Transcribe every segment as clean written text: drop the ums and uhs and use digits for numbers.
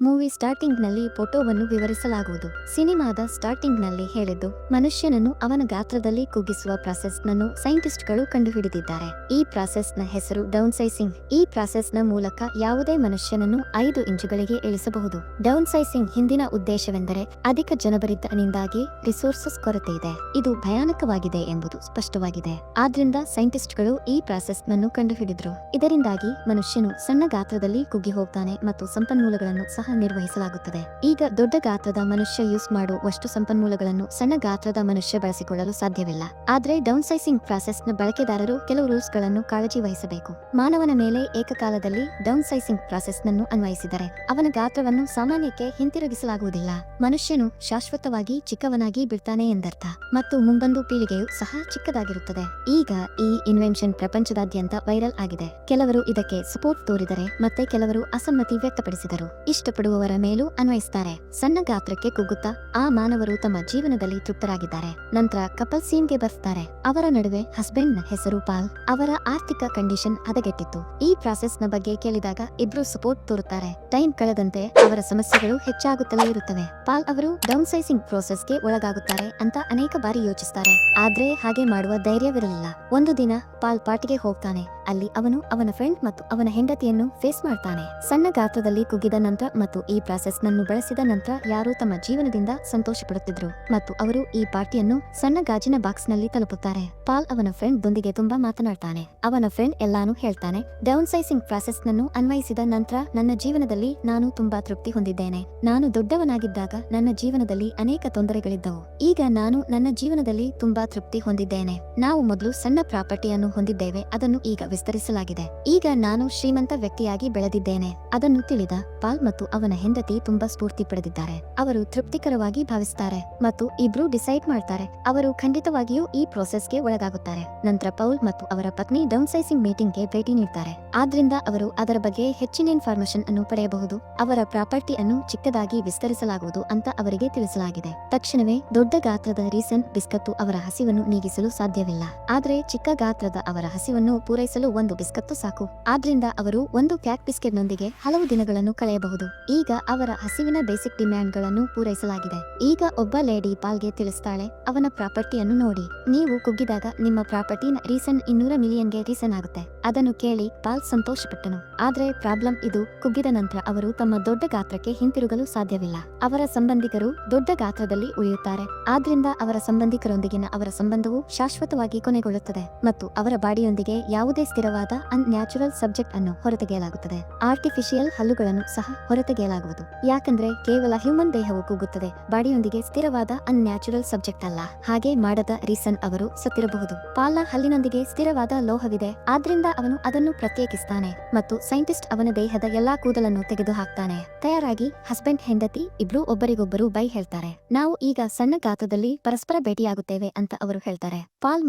Movie starting ನಲ್ಲಿ ಫೋಟೋವನ್ನು ವಿವರಿಸಲಾಗುವುದು. ಸಿನಿಮಾದ ಸ್ಟಾರ್ಟಿಂಗ್ ನಲ್ಲಿ ಹೇಳಿದ್ದು ಮನುಷ್ಯನನ್ನು ಅವನ ಗಾತ್ರದಲ್ಲಿ ಕುಗ್ಗಿಸುವ ಪ್ರಾಸೆಸ್ ನನ್ನು ಸೈಂಟಿಸ್ಟ್ಗಳು ಕಂಡುಹಿಡಿದಿದ್ದಾರೆ. ಈ ಪ್ರಾಸೆಸ್ ನ ಹೆಸರು ಡೌನ್ ಸೈಸಿಂಗ್. ಈ ಪ್ರಾಸೆಸ್ ನ ಮೂಲಕ ಯಾವುದೇ ಮನುಷ್ಯನನ್ನು 5 ಇಂಚುಗಳಿಗೆ ಇಳಿಸಬಹುದು. ಡೌನ್ ಸೈಸಿಂಗ್ ಹಿಂದಿನ ಉದ್ದೇಶವೆಂದರೆ ಅಧಿಕ ಜನಬರಿದ್ದನಿಂದಾಗಿ ರಿಸೋರ್ಸಸ್ ಕೊರತೆ ಇದೆ. ಇದು ಭಯಾನಕವಾಗಿದೆ ಎಂಬುದು ಸ್ಪಷ್ಟವಾಗಿದೆ. ಆದ್ರಿಂದ ಸೈಂಟಿಸ್ಟ್ಗಳು ಈ ಪ್ರಾಸೆಸ್ ನನ್ನು ಕಂಡುಹಿಡಿದ್ರು. ಇದರಿಂದಾಗಿ ಮನುಷ್ಯನು ಸಣ್ಣ ಗಾತ್ರದಲ್ಲಿ ಕುಗ್ಗಿ ಹೋಗ್ತಾನೆ ಮತ್ತು ಸಂಪನ್ಮೂಲಗಳನ್ನು ಸಹ ನಿರ್ವಹಿಸಲಾಗುತ್ತದೆ. ಈಗ ದೊಡ್ಡ ಗಾತ್ರದ ಮನುಷ್ಯ ಯೂಸ್ ಮಾಡುವಷ್ಟು ಸಂಪನ್ಮೂಲಗಳನ್ನು ಸಣ್ಣ ಗಾತ್ರದ ಮನುಷ್ಯ ಬಳಸಿಕೊಳ್ಳಲು ಸಾಧ್ಯವಿಲ್ಲ. ಆದ್ರೆ ಡೌನ್ ಸೈಸಿಂಗ್ ಪ್ರಾಸೆಸ್ ನ ಬಳಕೆದಾರರು ಕೆಲವು ರೂಲ್ಸ್ ಗಳನ್ನು ಕಾಳಜಿ ವಹಿಸಬೇಕು. ಮಾನವನ ಮೇಲೆ ಏಕಕಾಲದಲ್ಲಿ ಡೌನ್ ಸೈಸಿಂಗ್ ಪ್ರಾಸೆಸ್ ನನ್ನು ಅನ್ವಯಿಸಿದರೆ ಅವನ ಗಾತ್ರವನ್ನು ಸಾಮಾನ್ಯಕ್ಕೆ ಹಿಂತಿರುಗಿಸಲಾಗುವುದಿಲ್ಲ. ಮನುಷ್ಯನು ಶಾಶ್ವತವಾಗಿ ಚಿಕ್ಕವನಾಗಿ ಬಿಡ್ತಾನೆ ಎಂದರ್ಥ ಮತ್ತು ಮುಂಬಂದು ಪೀಳಿಗೆಯು ಸಹ ಚಿಕ್ಕದಾಗಿರುತ್ತದೆ. ಈಗ ಈ ಇನ್ವೆನ್ಷನ್ ಪ್ರಪಂಚದಾದ್ಯಂತ ವೈರಲ್ ಆಗಿದೆ. ಕೆಲವರು ಇದಕ್ಕೆ ಸಪೋರ್ಟ್ ತೋರಿದರೆ ಮತ್ತೆ ಕೆಲವರು ಅಸಮ್ಮತಿ ವ್ಯಕ್ತಪಡಿಸಿದರು. ಇಷ್ಟಪಡುವವರ ಮೇಲೂ ಅನ್ವಯಿಸುತ್ತಾರೆ. ಸಣ್ಣ ಗಾತ್ರಕ್ಕೆ ಕುಗ್ಗುತ್ತಾ ಆ ಮಾನವರು ತಮ್ಮ ಜೀವನದಲ್ಲಿ ತೃಪ್ತರಾಗಿದ್ದಾರೆ. ನಂತರ ಕಪಲ್ ಸೀನ್ಗೆ ಬರ್ತಾರೆ. ಅವರ ನಡುವೆ ಹಸ್ಬೆಂಡ್ ನ ಹೆಸರು ಪಾಲ್. ಅವರ ಆರ್ಥಿಕ ಕಂಡೀಷನ್ ಹದಗೆಟ್ಟಿತ್ತು. ಈ ಪ್ರಾಸೆಸ್ ನ ಬಗ್ಗೆ ಕೇಳಿದಾಗ ಇಬ್ರು ಸಪೋರ್ಟ್ ತೋರುತ್ತಾರೆ. ಟೈಮ್ ಕಳೆದಂತೆ ಅವರ ಸಮಸ್ಯೆಗಳು ಹೆಚ್ಚಾಗುತ್ತಲೇ ಇರುತ್ತವೆ. ಪಾಲ್ ಅವರು ಡೌನ್ ಸೈಸಿಂಗ್ ಪ್ರೋಸೆಸ್ಗೆ ಒಳಗಾಗುತ್ತಾರೆ ಅಂತ ಅನೇಕ ಬಾರಿ ಯೋಚಿಸುತ್ತಾರೆ. ಆದ್ರೆ ಹಾಗೆ ಮಾಡುವ ಧೈರ್ಯವಿರಲಿಲ್ಲ. ಒಂದು ದಿನ ಪಾಲ್ ಪಾರ್ಟಿಗೆ ಹೋಗ್ತಾನೆ. ಅಲ್ಲಿ ಅವನು ಅವನ ಫ್ರೆಂಡ್ ಮತ್ತು ಅವನ ಹೆಂಡತಿಯನ್ನು ಫೇಸ್ ಮಾಡ್ತಾನೆ. ಸಣ್ಣ ಗಾತ್ರದಲ್ಲಿ ಕುಗ್ಗಿದ ನಂತರ ಮತ್ತು ಈ ಪ್ರಾಸೆಸ್ ನನ್ನು ಬಳಸಿದ ನಂತರ ಯಾರು ತಮ್ಮ ಜೀವನದಿಂದ ಸಂತೋಷ ಪಡುತ್ತಿದ್ರು ಮತ್ತು ಅವರು ಈ ಪಾರ್ಟಿಯನ್ನು ಸಣ್ಣ ಗಾಜಿನ ಬಾಕ್ಸ್ ನಲ್ಲಿ ತಲುಪುತ್ತಾರೆ. ಪಾಲ್ ಅವನ ಫ್ರೆಂಡ್ ದೊಂದಿಗೆ ತುಂಬಾ ಮಾತನಾಡ್ತಾನೆ. ಅವನ ಫ್ರೆಂಡ್ ಎಲ್ಲಾನು ಹೇಳ್ತಾನೆ. ಡೌನ್ ಸೈಸಿಂಗ್ ಪ್ರಾಸೆಸ್ ನನ್ನು ಅನ್ವಯಿಸಿದ ನಂತರ ನನ್ನ ಜೀವನದಲ್ಲಿ ನಾನು ತುಂಬಾ ತೃಪ್ತಿ ಹೊಂದಿದ್ದೇನೆ. ನಾನು ದೊಡ್ಡವನಾಗಿದ್ದಾಗ ನನ್ನ ಜೀವನದಲ್ಲಿ ಅನೇಕ ತೊಂದರೆಗಳಿದ್ದವು. ಈಗ ನಾನು ನನ್ನ ಜೀವನದಲ್ಲಿ ತುಂಬಾ ತೃಪ್ತಿ ಹೊಂದಿದ್ದೇನೆ. ನಾವು ಮೊದಲು ಸಣ್ಣ ಪ್ರಾಪರ್ಟಿಯನ್ನು ಹೊಂದಿದ್ದೇವೆ, ಅದನ್ನು ಈಗ ವಿಸ್ತರಿಸಲಾಗಿದೆ. ಈಗ ನಾನು ಶ್ರೀಮಂತ ವ್ಯಕ್ತಿಯಾಗಿ ಬೆಳೆದಿದ್ದೇನೆ. ಅದನ್ನು ತಿಳಿದ ಪಾಲ್ ಮತ್ತು ಅವನ ಹೆಂಡತಿ ತುಂಬಾ ಸ್ಫೂರ್ತಿ ಪಡೆದಿದ್ದಾರೆ. ಅವರು ತೃಪ್ತಿಕರವಾಗಿ ಭಾವಿಸುತ್ತಾರೆ ಮತ್ತು ಇಬ್ರು ಡಿಸೈಡ್ ಮಾಡ್ತಾರೆ ಅವರು ಖಂಡಿತವಾಗಿಯೂ ಈ ಪ್ರೋಸೆಸ್ಗೆ ಒಳಗಾಗುತ್ತಾರೆ. ನಂತರ ಪೌಲ್ ಮತ್ತು ಅವರ ಪತ್ನಿ ಡೌನ್ ಸೈಸಿಂಗ್ ಮೀಟಿಂಗ್ಗೆ ಭೇಟಿ ನೀಡ್ತಾರೆ. ಆದ್ರಿಂದ ಅವರು ಅದರ ಬಗ್ಗೆ ಹೆಚ್ಚಿನ ಇನ್ಫಾರ್ಮೇಶನ್ ಅನ್ನು ಪಡೆಯಬಹುದು. ಅವರ ಪ್ರಾಪರ್ಟಿ ಅನ್ನು ಚಿಕ್ಕದಾಗಿ ವಿಸ್ತರಿಸಲಾಗುವುದು ಅಂತ ಅವರಿಗೆ ತಿಳಿಸಲಾಗಿದೆ. ತಕ್ಷಣವೇ ದೊಡ್ಡ ಗಾತ್ರದ ರೀಸನ್ ಬಿಸ್ಕತ್ತು ಅವರ ಹಸಿವನ್ನು ನೀಗಿಸಲು ಸಾಧ್ಯವಿಲ್ಲ. ಆದ್ರೆ ಚಿಕ್ಕ ಗಾತ್ರದ ಅವರ ಹಸಿವನ್ನು ಪೂರೈಸಲು ಒಂದು ಬಿಸ್ಕತ್ತು ಸಾಕು. ಆದ್ರಿಂದ ಅವರು ಒಂದು ಕ್ಯಾಕ್ ಬಿಸ್ಕೆಟ್ ನೊಂದಿಗೆ ಹಲವು ದಿನಗಳನ್ನು ಕಳೆಯಬಹುದು. ಈಗ ಅವರ ಹಸಿವಿನ ಬೇಸಿಕ್ ಡಿಮ್ಯಾಂಡ್ ಗಳನ್ನು ಪೂರೈಸಲಾಗಿದೆ. ಈಗ ಒಬ್ಬ ಲೇಡಿ ಪಾಲ್ಗೆ ತಿಳಿಸ್ತಾಳೆ, ಅವನ ಪ್ರಾಪರ್ಟಿಯನ್ನು ನೋಡಿ. ನೀವು ಕುಗ್ಗಿದಾಗ ನಿಮ್ಮ ಪ್ರಾಪರ್ಟಿನ ರೀಸನ್ 200 ಮಿಲಿಯನ್ಗೆ ರೀಸನ್ ಆಗುತ್ತೆ. ಅದನ್ನು ಕೇಳಿ ಪಾಲ್ ಸಂತೋಷಪಟ್ಟನು. ಆದ್ರೆ ಪ್ರಾಬ್ಲಮ್ ಇದು, ಕುಗ್ಗಿದ ನಂತರ ಅವರು ತಮ್ಮ ದೊಡ್ಡ ಗಾತ್ರಕ್ಕೆ ಹಿಂತಿರುಗಲು ಸಾಧ್ಯವಿಲ್ಲ. ಅವರ ಸಂಬಂಧಿಕರು ದೊಡ್ಡ ಗಾತ್ರದಲ್ಲಿ ಉಳಿಯುತ್ತಾರೆ. ಆದ್ರಿಂದ ಅವರ ಸಂಬಂಧಿಕರೊಂದಿಗಿನ ಅವರ ಸಂಬಂಧವು ಶಾಶ್ವತವಾಗಿ ಕೊನೆಗೊಳ್ಳುತ್ತದೆ ಮತ್ತು ಅವರ ಬಾಡಿಯೊಂದಿಗೆ ಯಾವುದೇ ಸ್ಥಿರವಾದ ಅನ್ಯಾಚುರಲ್ ಸಬ್ಜೆಕ್ಟ್ ಅನ್ನು ಹೊರತೆಗೆಯಲಾಗುತ್ತದೆ. ಆರ್ಟಿಫಿಷಿಯಲ್ ಹಲ್ಲುಗಳನ್ನು ಸಹ ಹೊರತೆಗೆಯಲಾಗುವುದು. ಯಾಕಂದ್ರೆ ಕೇವಲ ಹ್ಯೂಮನ್ ದೇಹವು ಕುಗ್ಗುತ್ತದೆ, ಬಾಡಿಯೊಂದಿಗೆ ಸ್ಥಿರವಾದ ಅನ್ಯಾಚುರಲ್ ಸಬ್ಜೆಕ್ಟ್ ಅಲ್ಲ. ಹಾಗೆ ಮಾಡದ ರೀಸನ್ ಅವರು ಸತ್ತಿರಬಹುದು. ಪಾಲ್ನ ಹಲ್ಲಿನೊಂದಿಗೆ ಸ್ಥಿರವಾದ ಲೋಹವಿದೆ, ಆದ್ರಿಂದ ಅವನು ಅದನ್ನು ಪ್ರತ್ಯೇಕಿಸ್ತಾನೆ ಮತ್ತು ಸೈಂಟಿಸ್ಟ್ ಅವನ ದೇಹದ ಎಲ್ಲಾ ಕೂದಲನ್ನು ತೆಗೆದು ಹಾಕ್ತಾನೆ. ತಯಾರಾಗಿ ಹಸ್ಬೆಂಡ್ ಹೆಂಡತಿ ಇಬ್ರು ಒಬ್ಬರಿಗೊಬ್ಬರು ಬೈ ಹೇಳ್ತಾರೆ. ನಾವು ಈಗ ಸಣ್ಣ ಗಾತ್ರದಲ್ಲಿ ಪರಸ್ಪರ ಭೇಟಿಯಾಗುತ್ತೇವೆ ಅಂತ ಅವರು ಹೇಳ್ತಾರೆ. ಪಾಲ್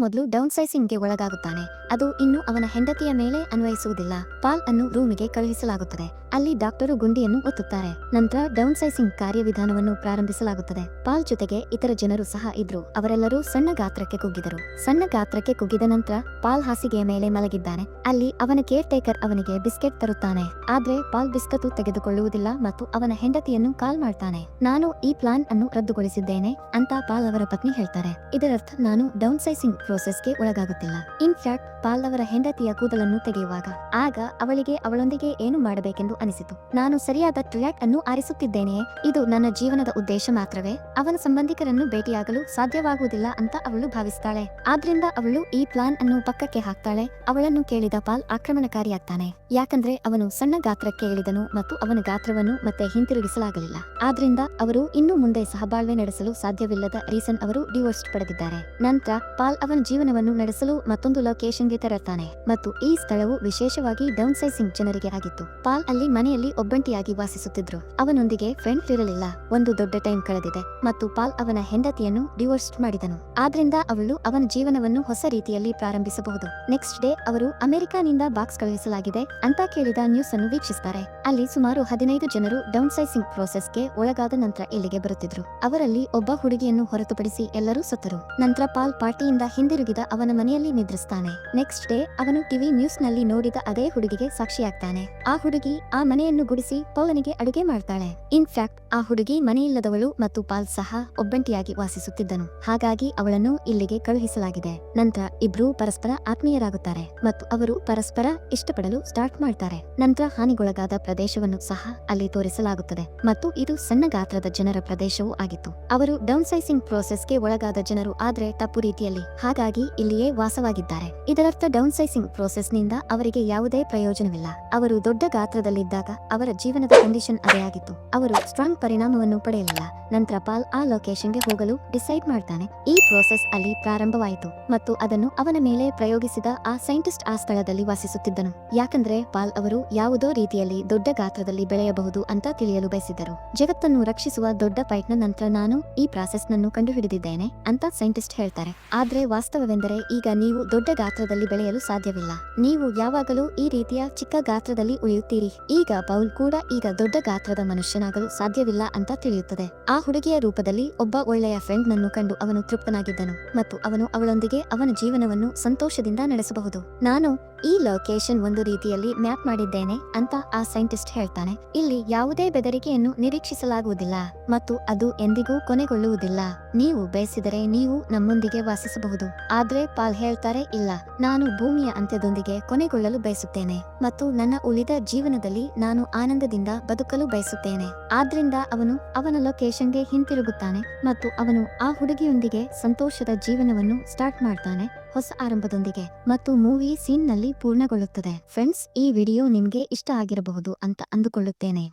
ಮೊದಲು ಡೌನ್ ಸೈಸಿಂಗ್ ಗೆ ಒಳಗಾಗುತ್ತಾನೆ. ಅದು ಇನ್ನು ಅವನ ಹೆಂಡತಿಯ ಮೇಲೆ ಅನ್ವಯಿಸುವುದಿಲ್ಲ. ಪಾಲ್ ಅನ್ನು ರೂಮಿಗೆ ಕಳುಹಿಸಲಾಗುತ್ತದೆ. ಅಲ್ಲಿ ಡಾಕ್ಟರು ಗುಂಡಿಯನ್ನು ಒತ್ತುತ್ತಾರೆ. ನಂತರ ಡೌನ್ ಸೈಸಿಂಗ್ ಕಾರ್ಯವಿಧಾನವನ್ನು ಪ್ರಾರಂಭಿಸಲಾಗುತ್ತದೆ. ಪಾಲ್ ಜೊತೆಗೆ ಇತರ ಜನರು ಸಹ ಇದ್ರು. ಅವರೆಲ್ಲರೂ ಸಣ್ಣ ಗಾತ್ರಕ್ಕೆ ಕುಗ್ಗಿದರು. ಸಣ್ಣ ಗಾತ್ರಕ್ಕೆ ಕುಗ್ಗಿದ ನಂತರ ಪಾಲ್ ಹಾಸಿಗೆಯ ಮೇಲೆ ಮಲಗಿದ್ದಾನೆ. ಅಲ್ಲಿ ಅವನ ಕೇರ್ ಟೇಕರ್ ಅವನಿಗೆ ಬಿಸ್ಕೆಟ್ ತರುತ್ತಾನೆ. ಆದ್ರೆ ಪಾಲ್ ಬಿಸ್ಕತ್ತು ತೆಗೆದುಕೊಳ್ಳುವುದಿಲ್ಲ ಮತ್ತು ಅವನ ಹೆಂಡತಿಯನ್ನು ಕಾಲ್ ಮಾಡ್ತಾನೆ. ನಾನು ಈ ಪ್ಲಾನ್ ಅನ್ನು ರದ್ದುಗೊಳಿಸಿದ್ದೇನೆ ಅಂತ ಪಾಲ್ ಅವರ ಪತ್ನಿ ಹೇಳ್ತಾರೆ. ಇದರರ್ಥ ನಾನು ಡೌನ್ ಸೈಸಿಂಗ್ ಪ್ರೋಸೆಸ್ಗೆ ಒಳಗಾಗುತ್ತಿಲ್ಲ. ಇನ್ಫ್ಯಾಕ್ಟ್ ಪಾಲ್ ಅವರ ಹೆಂಡತಿಯ ಕೂದಲನ್ನು ತೆಗೆಯುವಾಗ ಆಗ ಅವಳಿಗೆ ಅವಳೊಂದಿಗೆ ಏನು ಮಾಡಬೇಕೆಂದು ಅನಿಸಿತು. ನಾನು ಸರಿಯಾದ ಟ್ರ್ಯಾಕ್ ಅನ್ನು ಆರಿಸುತ್ತಿದ್ದೇನೆಯೇ? ಇದು ನನ್ನ ಜೀವನದ ಉದ್ದೇಶ ಮಾತ್ರವೇ? ಅವನ ಸಂಬಂಧಿಕರನ್ನು ಭೇಟಿಯಾಗಲು ಸಾಧ್ಯವಾಗುವುದಿಲ್ಲ ಅಂತ ಅವಳು ಭಾವಿಸ್ತಾಳೆ. ಆದ್ರಿಂದ ಅವಳು ಈ ಪ್ಲಾನ್ ಅನ್ನು ಪಕ್ಕಕ್ಕೆ ಹಾಕ್ತಾಳೆ. ಅವಳನ್ನು ಕೇಳಿದ ಪಾಲ್ ಆಕ್ರಮಣಕಾರಿಯಾಗ್ತಾನೆ. ಯಾಕಂದ್ರೆ ಅವನು ಸಣ್ಣ ಗಾತ್ರಕ್ಕೆ ಇಳಿದನು ಮತ್ತು ಅವನ ಗಾತ್ರವನ್ನು ಮತ್ತೆ ಹಿಂತಿರುಗಿಸಲಾಗಲಿಲ್ಲ. ಆದ್ರಿಂದ ಅವರು ಇನ್ನು ಮುಂದೆ ಸಹಬಾಳ್ವೆ ನಡೆಸಲು ಸಾಧ್ಯವಿಲ್ಲದ ರೀಸನ್ ಅವರು ಡಿವೋರ್ಸ್ ಪಡೆದಿದ್ದಾರೆ. ನಂತರ ಪಾಲ್ ಅವನ ಜೀವನವನ್ನು ನಡೆಸಲು ಮತ್ತೊಂದು ಲೊಕೇಶನ್ಗೆ ತೆರಳುತ್ತಾನೆ ಮತ್ತು ಈ ಸ್ಥಳವು ವಿಶೇಷವಾಗಿ ಡೌನ್ ಸೈಸಿಂಗ್ ಜನರಿಗೆ ಆಗಿತ್ತು. ಪಾಲ್ ಅಲ್ಲಿ ಮನೆಯಲ್ಲಿ ಒಬ್ಬಂಟಿಯಾಗಿ ವಾಸಿಸುತ್ತಿದ್ರು. ಅವನೊಂದಿಗೆ ಫ್ರೆಂಡ್ ಇರಲಿಲ್ಲ. ಒಂದು ದೊಡ್ಡ ಟೈಮ್ ಕಳೆದಿದೆ ಮತ್ತು ಪಾಲ್ ಅವನ ಹೆಂಡತಿಯನ್ನು ಡಿವೋರ್ಸ್ ಮಾಡಿದನು. ಆದ್ರಿಂದ ಅವಳು ಅವನ ಜೀವನವನ್ನು ಹೊಸ ರೀತಿಯಲ್ಲಿ ಪ್ರಾರಂಭಿಸಬಹುದು. ನೆಕ್ಸ್ಟ್ ಡೇ ಅವರು ಅಮೆರಿಕಾನಿಂದ ಬಾಕ್ಸ್ ಕಳುಹಿಸಲಾಗಿದೆ ಅಂತ ಕೇಳಿದ ನ್ಯೂಸ್ ಅನ್ನು ವೀಕ್ಷಿಸುತ್ತಾರೆ. ಅಲ್ಲಿ ಸುಮಾರು 15 ಜನರು ಡೌನ್ ಸೈಸಿಂಗ್ ಪ್ರೋಸೆಸ್ಗೆ ಒಳಗಾದ ನಂತರ ಇಲ್ಲಿಗೆ ಬರುತ್ತಿದ್ರು. ಅವರಲ್ಲಿ ಒಬ್ಬ ಹುಡುಗಿಯನ್ನು ಹೊರತುಪಡಿಸಿ ಎಲ್ಲರೂ ಸತ್ತರು. ನಂತರ ಪಾಲ್ ಪಾರ್ಟಿಯಿಂದ ಕೆಲಸದಿಂದ ಹಿಂದಿರುಗಿದ ಅವನ ಮನೆಯಲ್ಲಿ ನಿದ್ರಿಸ್ತಾನೆ. ನೆಕ್ಸ್ಟ್ ಡೇ ಅವನು ಟಿವಿ ನ್ಯೂಸ್ ನಲ್ಲಿ ನೋಡಿದ ಅದೇ ಹುಡುಗಿಗೆ ಸಾಕ್ಷಿಯಾಗ್ತಾನೆ. ಆ ಹುಡುಗಿ ಆ ಮನೆಯನ್ನು ಗುಡಿಸಿ ಪೌಲನಿಗೆ ಅಡುಗೆ ಮಾಡ್ತಾಳೆ. ಇನ್ಫ್ಯಾಕ್ಟ್ ಆ ಹುಡುಗಿ ಮನೆಯಿಲ್ಲದವಳು ಮತ್ತು ಪಾಲ್ ಸಹ ಒಬ್ಬಂಟಿಯಾಗಿ ವಾಸಿಸುತ್ತಿದ್ದನು. ಹಾಗಾಗಿ ಅವಳನ್ನು ಇಲ್ಲಿಗೆ ಕಳುಹಿಸಲಾಗಿದೆ. ನಂತರ ಇಬ್ರು ಪರಸ್ಪರ ಆತ್ಮೀಯರಾಗುತ್ತಾರೆ ಮತ್ತು ಅವರು ಪರಸ್ಪರ ಇಷ್ಟಪಡಲು ಸ್ಟಾರ್ಟ್ ಮಾಡ್ತಾರೆ. ನಂತರ ಹಾನಿಗೊಳಗಾದ ಪ್ರದೇಶವನ್ನು ಸಹ ಅಲ್ಲಿ ತೋರಿಸಲಾಗುತ್ತದೆ ಮತ್ತು ಇದು ಸಣ್ಣ ಗಾತ್ರದ ಜನರ ಪ್ರದೇಶವೂ ಆಗಿತ್ತು. ಅವರು ಡೌನ್ಸೈಸಿಂಗ್ ಪ್ರೋಸೆಸ್ಗೆ ಒಳಗಾದ ಜನರು, ಆದ್ರೆ ತಪ್ಪು ರೀತಿಯಲ್ಲಿ. ಹಾಗಾಗಿ ಇಲ್ಲಿಯೇ ವಾಸವಾಗಿದ್ದಾರೆ. ಇದರರ್ಥ ಡೌನ್ಸೈಸಿಂಗ್ ಪ್ರೋಸೆಸ್ ನಿಂದ ಅವರಿಗೆ ಯಾವುದೇ ಪ್ರಯೋಜನವಿಲ್ಲ. ಅವರು ದೊಡ್ಡ ಗಾತ್ರದಲ್ಲಿದ್ದಾಗ ಅವರ ಜೀವನದ ಕಂಡೀಷನ್ ಅದೇ ಆಗಿತ್ತು. ಅವರು ಸ್ಟ್ರಾಂಗ್ ಪರಿಣಾಮವನ್ನು ಪಡೆಯಲಿಲ್ಲ. ನಂತರ ಪಾಲ್ ಆ ಲೊಕೇಶನ್ಗೆ ಹೋಗಲು ಡಿಸೈಡ್ ಮಾಡ್ತಾನೆ. ಈ ಪ್ರೋಸೆಸ್ ಅಲ್ಲಿ ಪ್ರಾರಂಭವಾಯಿತು ಮತ್ತು ಅದನ್ನು ಅವನ ಮೇಲೆ ಪ್ರಯೋಗಿಸಿದ ಆ ಸೈಂಟಿಸ್ಟ್ ಆ ಸ್ಥಳದಲ್ಲಿ ವಾಸಿಸುತ್ತಿದ್ದನು. ಯಾಕಂದ್ರೆ ಪಾಲ್ ಅವರು ಯಾವುದೋ ರೀತಿಯಲ್ಲಿ ದೊಡ್ಡ ಗಾತ್ರದಲ್ಲಿ ಬೆಳೆಯಬಹುದು ಅಂತ ತಿಳಿಯಲು ಬಯಸಿದ್ದರು. ಜಗತ್ತನ್ನು ರಕ್ಷಿಸುವ ದೊಡ್ಡ ಫೈಟ್ ನ ನಂತರ ನಾನು ಈ ಪ್ರಾಸೆಸ್ ನನ್ನು ಕಂಡುಹಿಡಿದಿದ್ದೇನೆ ಅಂತ ಸೈಂಟಿಸ್ಟ್ ಹೇಳ್ತಾರೆ. ಆದ್ರೆ ವಾಸ್ತವವೆಂದರೆ ಈಗ ನೀವು ದೊಡ್ಡ ಗಾತ್ರದಲ್ಲಿ ಬೆಳೆಯಲು ಸಾಧ್ಯವಿಲ್ಲ. ನೀವು ಯಾವಾಗಲೂ ಈ ರೀತಿಯ ಚಿಕ್ಕ ಗಾತ್ರದಲ್ಲಿ ಉಳಿಯುತ್ತೀರಿ. ಈಗ ಪೌಲ್ ಕೂಡ ಈಗ ದೊಡ್ಡ ಗಾತ್ರದ ಮನುಷ್ಯನಾಗಲು ಸಾಧ್ಯವಿಲ್ಲ ಅಂತ ತಿಳಿಯುತ್ತದೆ. ಆ ಹುಡುಗಿಯ ರೂಪದಲ್ಲಿ ಒಬ್ಬ ಒಳ್ಳೆಯ ಫ್ರೆಂಡ್ ನನ್ನು ಕಂಡು ಅವನು ತೃಪ್ತನಾಗಿದ್ದನು ಮತ್ತು ಅವನು ಅವಳೊಂದಿಗೆ ಅವನ ಜೀವನವನ್ನು ಸಂತೋಷದಿಂದ ನಡೆಸಬಹುದು. ನಾನು ಈ ಲೊಕೇಶನ್ ಒಂದು ರೀತಿಯಲ್ಲಿ ಮ್ಯಾಪ್ ಮಾಡಿದ್ದೇನೆ ಅಂತ ಆ ಸೈಂಟಿಸ್ಟ್ ಹೇಳ್ತಾನೆ. ಇಲ್ಲಿ ಯಾವುದೇ ಬೆದರಿಕೆಯನ್ನು ನಿರೀಕ್ಷಿಸಲಾಗುವುದಿಲ್ಲ ಮತ್ತು ಅದು ಎಂದಿಗೂ ಕೊನೆಗೊಳ್ಳುವುದಿಲ್ಲ. ನೀವು ಬಯಸಿದರೆ ನೀವು ನಮ್ಮೊಂದಿಗೆ ವಾಸಿಸಬಹುದು. ಆದ್ರೆ ಪಾಲ್ ಹೇಳ್ತಾರೆ, ಇಲ್ಲ, ನಾನು ಭೂಮಿಯ ಅಂತ್ಯದೊಂದಿಗೆ ಕೊನೆಗೊಳ್ಳಲು ಬಯಸುತ್ತೇನೆ ಮತ್ತು ನನ್ನ ಉಳಿದ ಜೀವನದಲ್ಲಿ ನಾನು ಆನಂದದಿಂದ ಬದುಕಲು ಬಯಸುತ್ತೇನೆ. ಆದ್ರಿಂದ ಅವನು ಅವನ ಲೊಕೇಶನ್ಗೆ ಹಿಂತಿರುಗುತ್ತಾನೆ ಮತ್ತು ಅವನು ಆ ಹುಡುಗಿಯೊಂದಿಗೆ ಸಂತೋಷದ ಜೀವನವನ್ನು ಸ್ಟಾರ್ಟ್ ಮಾಡ್ತಾನೆ, ಹೊಸ ಆರಂಭದೊಂದಿಗೆ. ಮತ್ತು ಮೂವಿ ಸೀನ್ ನಲ್ಲಿ ಪೂರ್ಣಗೊಳ್ಳುತ್ತದೆ. ಫ್ರೆಂಡ್ಸ್, ಈ ವಿಡಿಯೋ ನಿಮ್ಗೆ ಇಷ್ಟ ಆಗಿರಬಹುದು ಅಂತ ಅಂದುಕೊಳ್ಳುತ್ತೇನೆ.